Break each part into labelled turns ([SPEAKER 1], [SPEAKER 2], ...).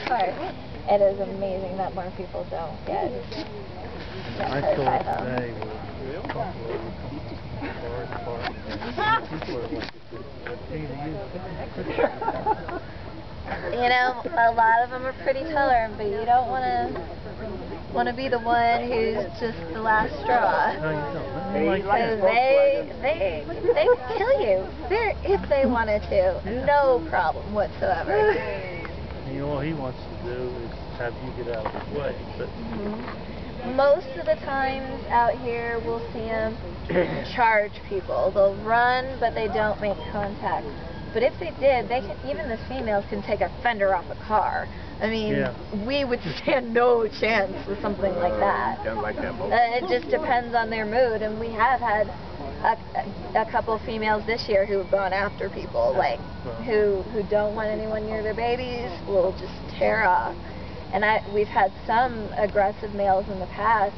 [SPEAKER 1] car. It is amazing that more people don't get
[SPEAKER 2] I
[SPEAKER 1] hurt by
[SPEAKER 2] thought
[SPEAKER 1] them.
[SPEAKER 2] they were
[SPEAKER 1] You know, a lot of them are pretty tolerant, but you don't want to be the one who's just the last straw.
[SPEAKER 2] No, you don't.
[SPEAKER 1] Because they could kill you if they wanted to. No problem whatsoever.
[SPEAKER 2] You know, all he wants to do is have you get out of his way. But
[SPEAKER 1] most of the times out here, we'll see them charge people. They'll run, but they don't make contact. But if they did, even the females can take a fender off a car. I mean, we would stand no chance with something like that. It just depends on their mood, and we have had a couple females this year who have gone after people, like who don't want anyone near their babies, will just tear off. And we've had some aggressive males in the past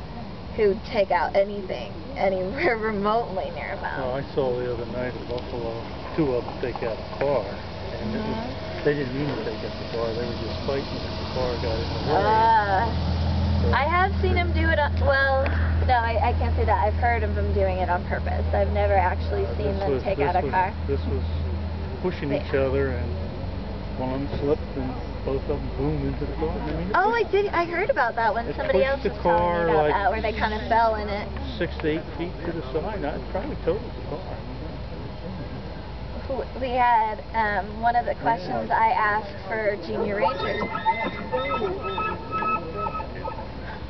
[SPEAKER 1] who take out anything anywhere remotely near them.
[SPEAKER 2] I saw the other night in Buffalo, 2 of them take out a car, and it was, they didn't mean to take out the car, they were just fighting and the car got in the way.
[SPEAKER 1] I have seen them do it, well, no, I can't say that. I've heard of them doing it on purpose. I've never actually seen them take out a car.
[SPEAKER 2] This was pushing each other, and one of them slipped, and both of them boom into the car.
[SPEAKER 1] Oh, I heard about that one. Somebody else was telling me about that, where they kind of fell in it.
[SPEAKER 2] 6 to 8 feet to the side. I probably totaled the car.
[SPEAKER 1] We had one of the questions I asked for junior rangers.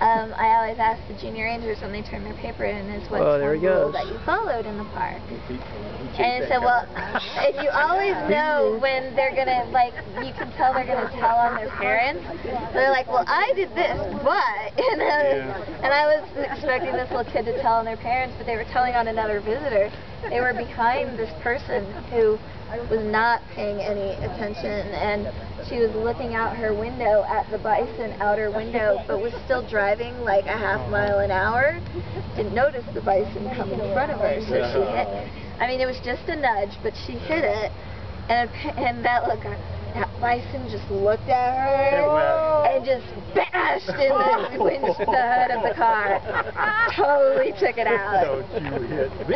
[SPEAKER 1] I always ask the junior rangers when they turn their paper in is what's one rule that you followed in the park. And so, well, and you always know when they're gonna, like, you can tell they're gonna tell on their parents. They're like, well, I did this, but, and I was expecting this little kid to tell on their parents, but they were telling on another visitor. They were behind this person who was not paying any attention, and she was looking out her window at the bison outer window, but was still driving like a ½ mile an hour. Didn't notice the bison come in front of her, so she hit. I mean, it was just a nudge, but she hit it, and that bison just looked at her and just bashed in the windshield of the car. Totally took it out.
[SPEAKER 2] Don't you hit me.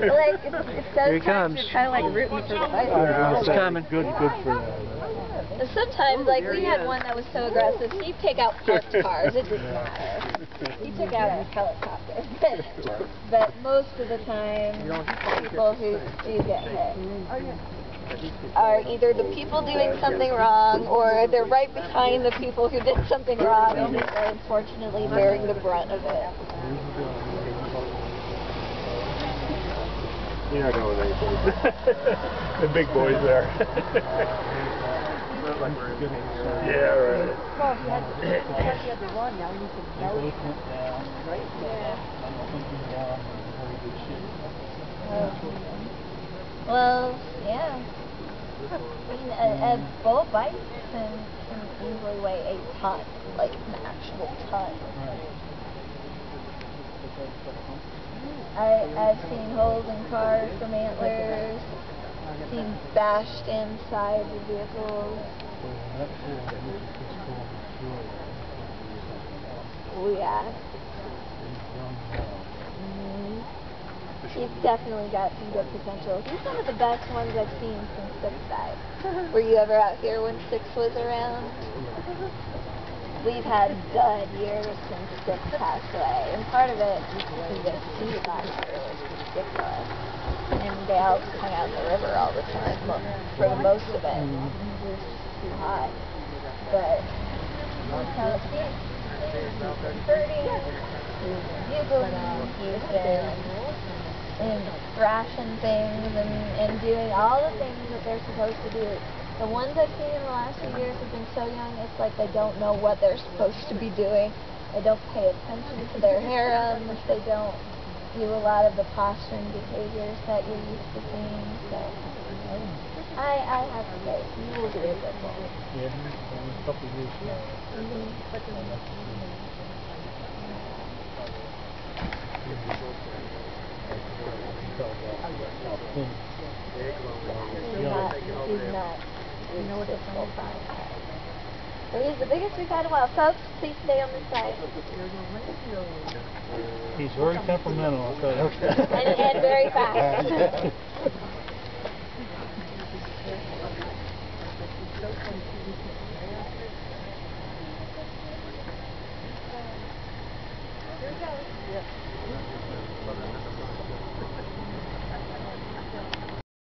[SPEAKER 1] Like, sometimes you're kind of like rooting for the bison.
[SPEAKER 2] It's coming. Good for that.
[SPEAKER 1] Sometimes, like, we had one that was so aggressive, he'd take out parked cars. It didn't matter. He took out a helicopter. But most of the time, people who do get hit are either the people doing something wrong, or they're right behind the people who did something wrong, and they're unfortunately bearing the brunt of it.
[SPEAKER 3] You're not going anyplace. The big boys there. Yeah, right.
[SPEAKER 4] Well, if you had the run now, you could know. Right?
[SPEAKER 1] Well, yeah. I mean, a bull bison can easily weigh a ton, like an actual ton. I've seen holes in cars from antlers. Seen bashed inside the vehicles. Oh yeah. He's definitely got some good potential. He's one of the best ones I've seen since Six died. Were you ever out here when Six was around? We've had dud years since Six passed away, and part of it is because the heat last year was ridiculous. And they all just hung out in the river all the time, for the most of it. It was just too hot. But he was hurting, he was bugling, he's been in thrashing things and doing all the things that they're supposed to do. The ones I've seen in the last few years have been so young, it's like they don't know what they're supposed to be doing. They don't pay attention to their harems, they don't do a lot of the posturing behaviors that you're used to seeing, so I have to say, you will be a good one.
[SPEAKER 2] Yeah, a couple of years ago.
[SPEAKER 1] He's not, you know what it's all about. So he's the biggest we've had in a while. Folks, please stay on this side.
[SPEAKER 2] He's very temperamental, I'll tell you.
[SPEAKER 1] And very fast. Here we go.